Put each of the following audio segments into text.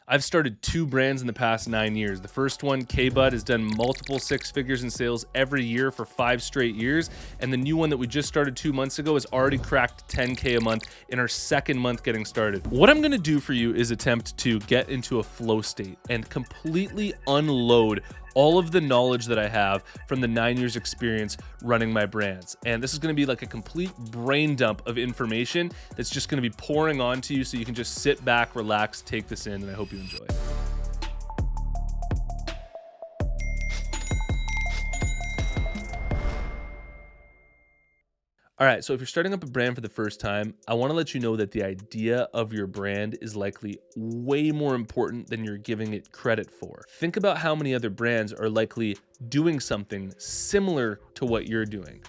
I've started 2 brands in the past 9 years. The first one, Bahd, has done multiple 6 figures in sales every year for 5 straight years. And the new one that we just started 2 months ago has already cracked 10K a month in our second month getting started. What I'm gonna do for you is attempt to get into a flow state and completely unload all of the knowledge that I have from the 9 years experience running my brands. And this is gonna be like a complete brain dump of information that's just gonna be pouring onto you so you can just sit back, relax, take this in, and I hope you enjoy. All right, so if you're starting up a brand for the first time, I wanna let you know that the idea of your brand is likely way more important than you're giving it credit for. Think about how many other brands are likely doing something similar to what you're doing.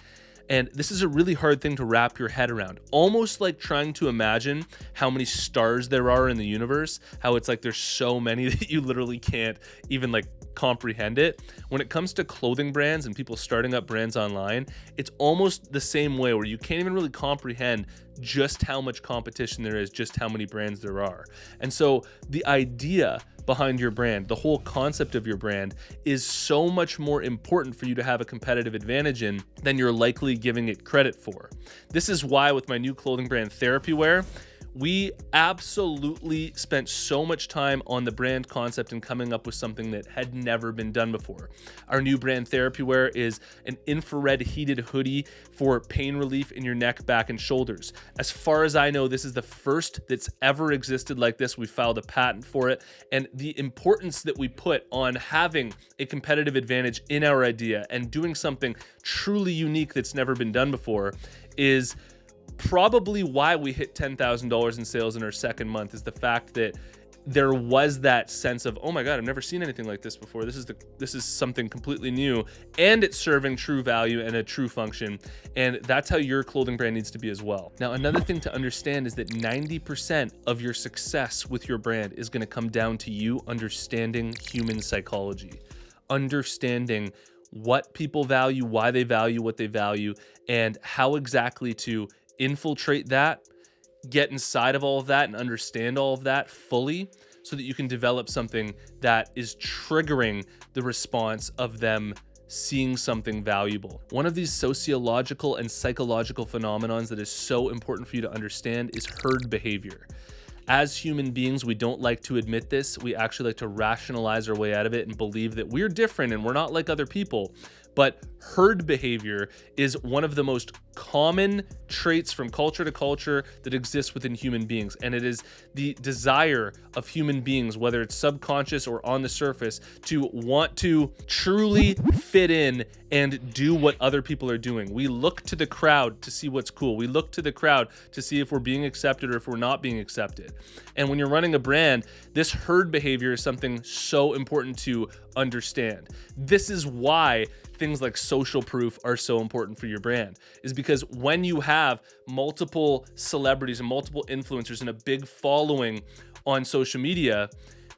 And this is a really hard thing to wrap your head around, almost like trying to imagine how many stars there are in the universe, how it's like there's so many that you literally can't even like comprehend it. When it comes to clothing brands and people starting up brands online, it's almost the same way where you can't even really comprehend just how much competition there is, just how many brands there are. And so the idea behind your brand, the whole concept of your brand, is so much more important for you to have a competitive advantage in than you're likely giving it credit for. This is why with my new clothing brand TherapyWear, we absolutely spent so much time on the brand concept and coming up with something that had never been done before. Our new brand TherapyWear is an infrared heated hoodie for pain relief in your neck, back, and shoulders. As far as I know, this is the first that's ever existed like this. We filed a patent for it, and the importance that we put on having a competitive advantage in our idea and doing something truly unique that's never been done before is probably why we hit $10,000 in sales in our second month, is the fact that there was that sense of, oh my God, I've never seen anything like this before. This is something completely new, and it's serving true value and a true function. And that's how your clothing brand needs to be as well. Now, another thing to understand is that 90% of your success with your brand is going to come down to you understanding human psychology, understanding what people value, why they value what they value, and how exactly to infiltrate that, get inside of all of that, and understand all of that fully so that you can develop something that is triggering the response of them seeing something valuable. One of these sociological and psychological phenomenons that is so important for you to understand is herd behavior. As human beings, we don't like to admit this. We actually like to rationalize our way out of it and believe that we're different and we're not like other people. But herd behavior is one of the most common traits from culture to culture that exists within human beings. And it is the desire of human beings, whether it's subconscious or on the surface, to want to truly fit in and do what other people are doing. We look to the crowd to see what's cool. We look to the crowd to see if we're being accepted or if we're not being accepted. And when you're running a brand, this herd behavior is something so important to understand. This is why things like social proof are so important for your brand, is because when you have multiple celebrities and multiple influencers and a big following on social media,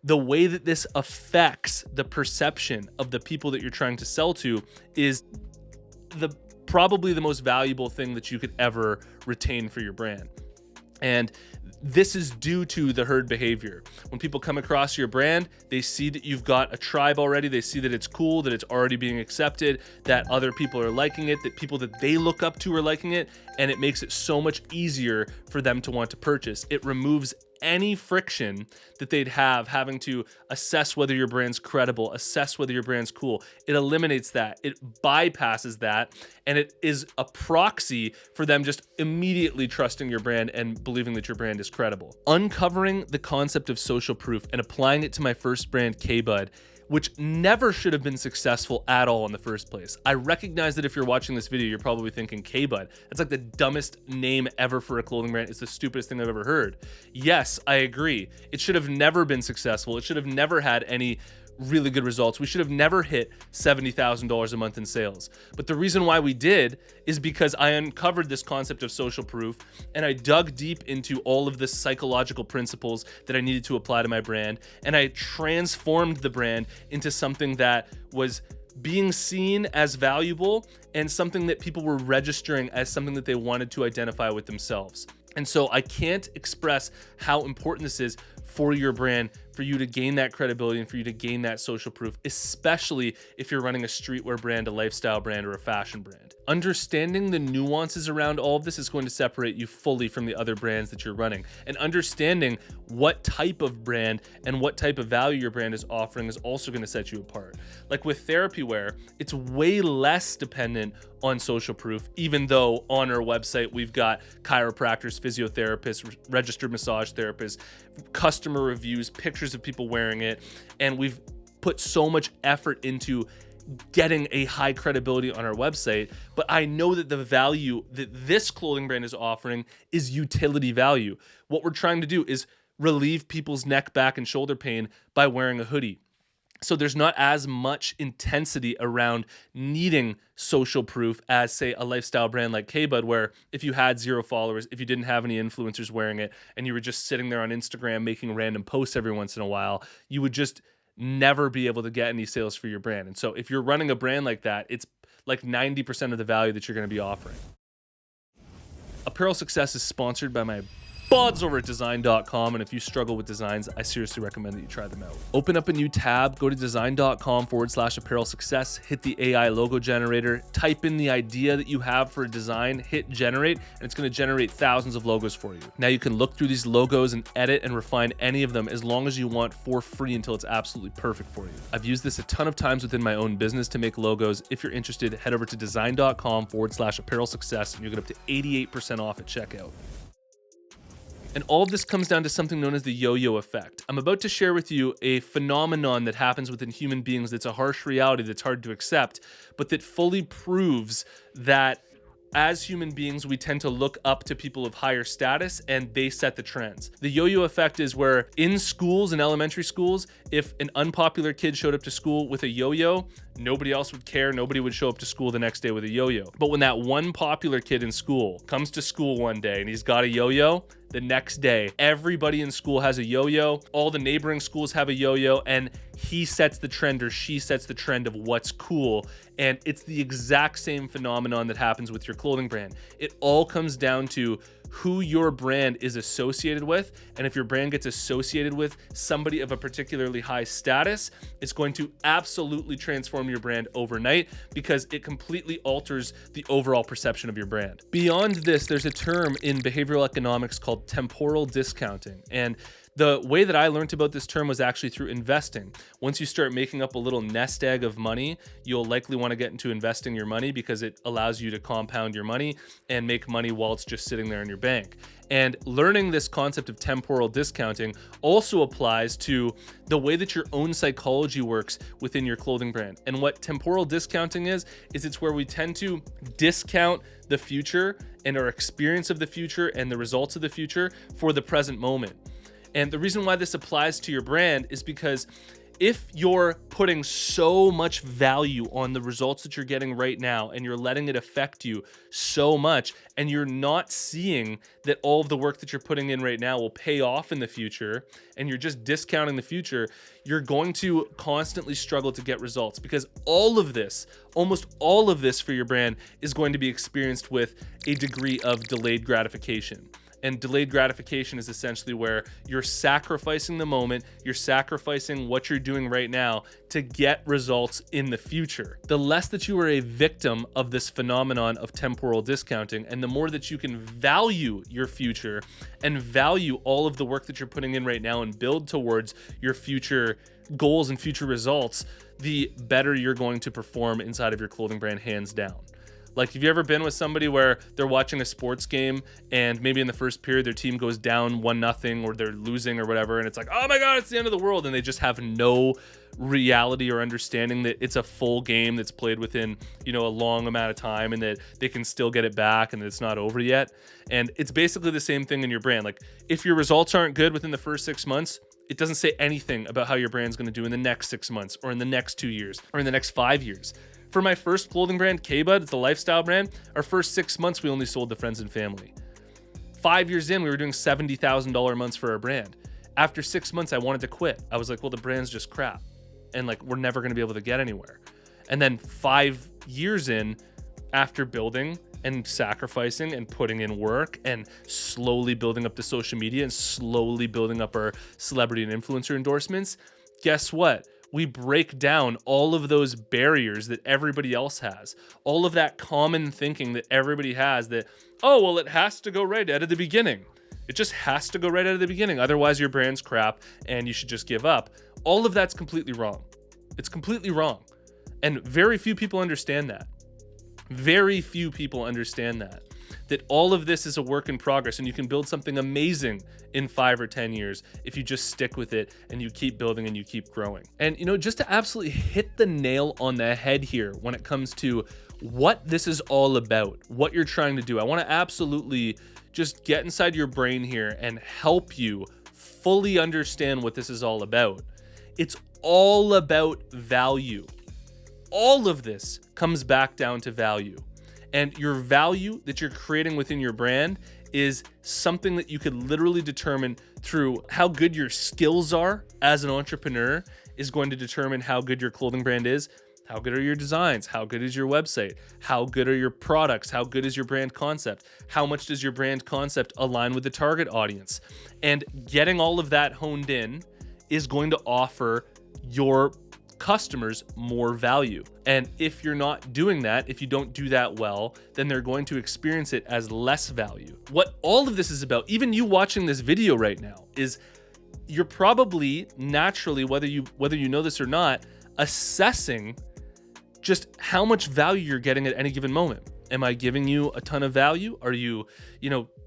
the way that this affects the perception of the people that you're trying to sell to is probably the most valuable thing that you could ever retain for your brand. And this is due to the herd behavior. When people come across your brand, they see that you've got a tribe already. They see that it's cool, that it's already being accepted, that other people are liking it, that people that they look up to are liking it, and it makes it so much easier for them to want to purchase. It removes any friction that they'd have having to assess whether your brand's credible, assess whether your brand's cool. It eliminates that. It bypasses that, and it is a proxy for them just immediately trusting your brand and believing that your brand is credible. Uncovering the concept of social proof and applying it to my first brand, Bahd, which never should have been successful at all in the first place. I recognize that if you're watching this video, you're probably thinking, Bahd, that's like the dumbest name ever for a clothing brand. It's the stupidest thing I've ever heard. Yes, I agree. It should have never been successful. It should have never had any really good results. We should have never hit $70,000 a month in sales. But the reason why we did is because I uncovered this concept of social proof, and I dug deep into all of the psychological principles that I needed to apply to my brand, and I transformed the brand into something that was being seen as valuable and something that people were registering as something that they wanted to identify with themselves. And so I can't express how important this is for your brand for you to gain that credibility and for you to gain that social proof, especially if you're running a streetwear brand, a lifestyle brand, or a fashion brand. Understanding the nuances around all of this is going to separate you fully from the other brands that you're running. And understanding what type of brand and what type of value your brand is offering is also going to set you apart. Like with TherapyWear, it's way less dependent on social proof, even though on our website we've got chiropractors, physiotherapists, registered massage therapists, customer reviews, pictures of people wearing it, and we've put so much effort into getting a high credibility on our website. But I know that the value that this clothing brand is offering is utility value. What we're trying to do is relieve people's neck, back, and shoulder pain by wearing a hoodie. So there's not as much intensity around needing social proof as, say, a lifestyle brand like Bahd, where if you had 0 followers, if you didn't have any influencers wearing it, and you were just sitting there on Instagram making random posts every once in a while, you would just never be able to get any sales for your brand. And so if you're running a brand like that, it's like 90% of the value that you're going to be offering. Apparel Success is sponsored by my buds over at design.com, and if you struggle with designs, I seriously recommend that you try them out. Open up a new tab, go to design.com/apparel success, hit the AI logo generator, type in the idea that you have for a design, hit generate, and it's going to generate thousands of logos for you. Now you can look through these logos and edit and refine any of them as long as you want for free until it's absolutely perfect for you. I've used this a ton of times within my own business to make logos. If you're interested, head over to design.com/apparel success, and you'll get up to 88% off at checkout. And all of this comes down to something known as the yo-yo effect. I'm about to share with you a phenomenon that happens within human beings that's a harsh reality that's hard to accept, but that fully proves that as human beings, we tend to look up to people of higher status and they set the trends. The yo-yo effect is where in schools, in elementary schools, if an unpopular kid showed up to school with a yo-yo, nobody else would care. Nobody would show up to school the next day with a yo-yo. But when that one popular kid in school comes to school one day and he's got a yo-yo, the next day, everybody in school has a yo-yo, all the neighboring schools have a yo-yo, and he sets the trend or she sets the trend of what's cool. And it's the exact same phenomenon that happens with your clothing brand. It all comes down to who your brand is associated with. And if your brand gets associated with somebody of a particularly high status, it's going to absolutely transform your brand overnight because it completely alters the overall perception of your brand. Beyond this, there's a term in behavioral economics called temporal discounting. And the way that I learned about this term was actually through investing. Once you start making up a little nest egg of money, you'll likely want to get into investing your money because it allows you to compound your money and make money while it's just sitting there in your bank. And learning this concept of temporal discounting also applies to the way that your own psychology works within your clothing brand. And what temporal discounting is it's where we tend to discount the future and our experience of the future and the results of the future for the present moment. And the reason why this applies to your brand is because if you're putting so much value on the results that you're getting right now and you're letting it affect you so much and you're not seeing that all of the work that you're putting in right now will pay off in the future and you're just discounting the future, you're going to constantly struggle to get results because all of this, almost all of this for your brand is going to be experienced with a degree of delayed gratification. And delayed gratification is essentially where you're sacrificing the moment, you're sacrificing what you're doing right now to get results in the future. The less that you are a victim of this phenomenon of temporal discounting, and the more that you can value your future and value all of the work that you're putting in right now and build towards your future goals and future results, the better you're going to perform inside of your clothing brand, hands down. Like, have you ever been with somebody where they're watching a sports game and maybe in the first period their team goes down 1-0 or they're losing or whatever, and it's like, oh my God, it's the end of the world, and they just have no reality or understanding that it's a full game that's played within, a long amount of time and that they can still get it back and that it's not over yet. And it's basically the same thing in your brand. Like, if your results aren't good within the first 6 months, it doesn't say anything about how your brand's going to do in the next 6 months or in the next 2 years or in the next 5 years. For my first clothing brand, Bahd, it's a lifestyle brand, our first 6 months, we only sold to friends and family. 5 years in, we were doing $70,000 months for our brand. After 6 months, I wanted to quit. I was like, well, the brand's just crap. And we're never going to be able to get anywhere. And then 5 years in, after building and sacrificing and putting in work and slowly building up the social media and slowly building up our celebrity and influencer endorsements, guess what? We break down all of those barriers that everybody else has, all of that common thinking that everybody has that, oh, well, it has to go right out of the beginning. It just has to go right out of the beginning. Otherwise, your brand's crap and you should just give up. All of that's completely wrong. It's completely wrong. And very few people understand that. Very few people understand that all of this is a work in progress and you can build something amazing in 5 or 10 years if you just stick with it and you keep building and you keep growing. And, just to absolutely hit the nail on the head here when it comes to what this is all about, what you're trying to do, I want to absolutely just get inside your brain here and help you fully understand what this is all about. It's all about value. All of this comes back down to value. And your value that you're creating within your brand is something that you could literally determine through how good your skills are as an entrepreneur is going to determine how good your clothing brand is. How good are your designs? How good is your website? How good are your products? How good is your brand concept? How much does your brand concept align with the target audience? And getting all of that honed in is going to offer your customers more value. And if you're not doing that, if you don't do that well, then they're going to experience it as less value. What all of this is about, even you watching this video right now, is you're probably naturally, whether you know this or not, assessing just how much value you're getting at any given moment. Am I giving you a ton of value? Are you,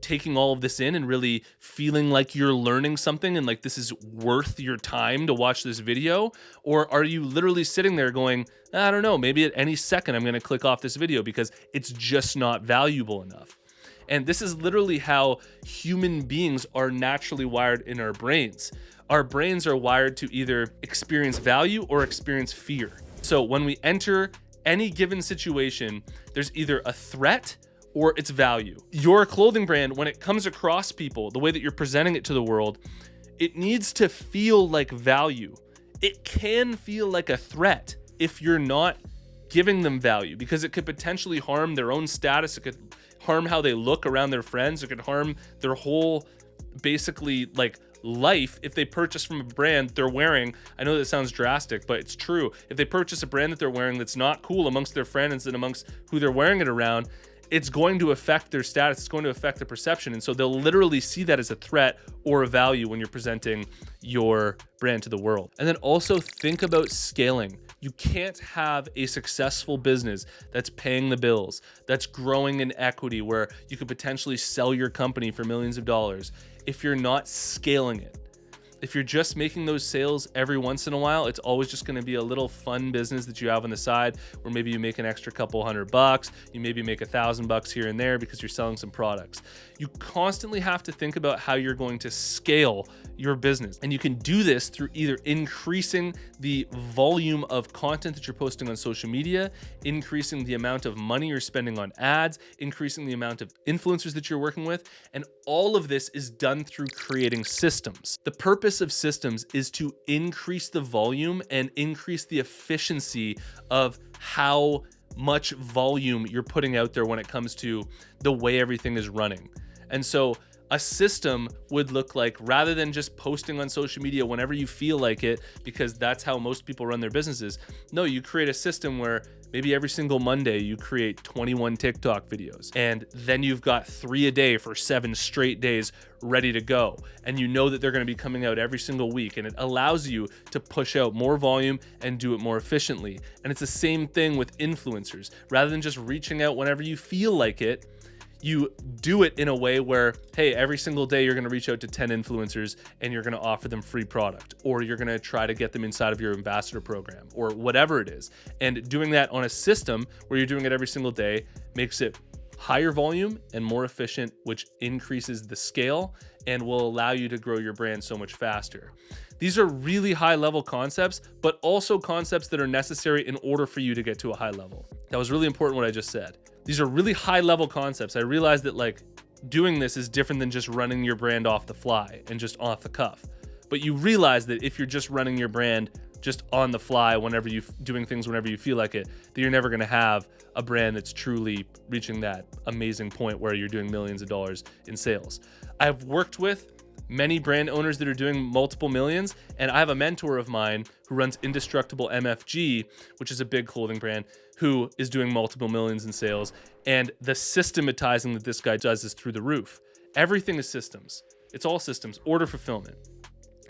taking all of this in and really feeling like you're learning something and like this is worth your time to watch this video? Or are you literally sitting there going, I don't know, maybe at any second I'm going to click off this video because it's just not valuable enough? And this is literally how human beings are naturally wired in our brains. Our brains are wired to either experience value or experience fear. So when we enter any given situation, there's either a threat or it's value. Your clothing brand, when it comes across people, the way that you're presenting it to the world, it needs to feel like value. It can feel like a threat if you're not giving them value, because it could potentially harm their own status. It could harm how they look around their friends. It could harm their whole, basically, life if they purchase from a brand they're wearing. I know that sounds drastic, but it's true. If they purchase a brand that they're wearing that's not cool amongst their friends and amongst who they're wearing it around, it's going to affect their status. It's going to affect their perception. And so they'll literally see that as a threat or a value when you're presenting your brand to the world. And then also think about scaling. You can't have a successful business that's paying the bills, that's growing in equity, where you could potentially sell your company for millions of dollars, if you're not scaling it. If you're just making those sales every once in a while, it's always just going to be a little fun business that you have on the side where maybe you make an extra couple $100, you maybe make $1,000 here and there because you're selling some products. You constantly have to think about how you're going to scale your business. And you can do this through either increasing the volume of content that you're posting on social media, increasing the amount of money you're spending on ads, increasing the amount of influencers that you're working with. And all of this is done through creating systems. The purpose of systems is to increase the volume and increase the efficiency of how much volume you're putting out there when it comes to the way everything is running. And so a system would look like, rather than just posting on social media whenever you feel like it, because that's how most people run their businesses. No, you create a system where maybe every single Monday you create 21 TikTok videos, and then you've got 3 a day for 7 straight days ready to go. And you know that they're going to be coming out every single week, and it allows you to push out more volume and do it more efficiently. And it's the same thing with influencers. Rather than just reaching out whenever you feel like it, you do it in a way where, hey, every single day you're going to reach out to 10 influencers and you're going to offer them free product, or you're going to try to get them inside of your ambassador program, or whatever it is. And doing that on a system where you're doing it every single day makes it higher volume and more efficient, which increases the scale and will allow you to grow your brand so much faster. These are really high level concepts, but also concepts that are necessary in order for you to get to a high level. That was really important what I just said. These are really high level concepts. I realized that doing this is different than just running your brand off the fly and just off the cuff. But you realize that if you're just running your brand just on the fly, whenever you doing things whenever you feel like it, that you're never going to have a brand that's truly reaching that amazing point where you're doing millions of dollars in sales. I've worked with many brand owners that are doing multiple millions, and I have a mentor of mine who runs Indestructible MFG, which is a big clothing brand, who is doing multiple millions in sales. And the systematizing that this guy does is through the roof. Everything is systems. It's all systems. Order fulfillment,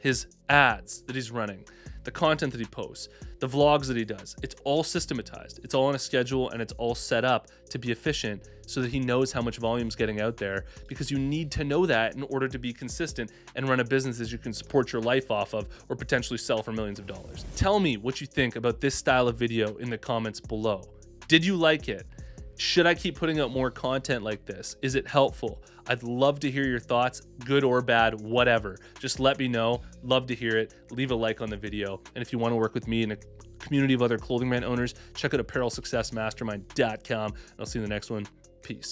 his ads that he's running, the content that he posts, the vlogs that he does. It's all systematized. It's all on a schedule, and it's all set up to be efficient so that he knows how much volume's getting out there, because you need to know that in order to be consistent and run a business that you can support your life off of or potentially sell for millions of dollars. Tell me what you think about this style of video in the comments below. Did you like it? Should I keep putting out more content like this? Is it helpful? I'd love to hear your thoughts, good or bad, whatever. Just let me know. Love to hear it. Leave a like on the video. And if you want to work with me in a community of other clothing brand owners, check out apparelsuccessmastermind.com. I'll see you in the next one. Peace.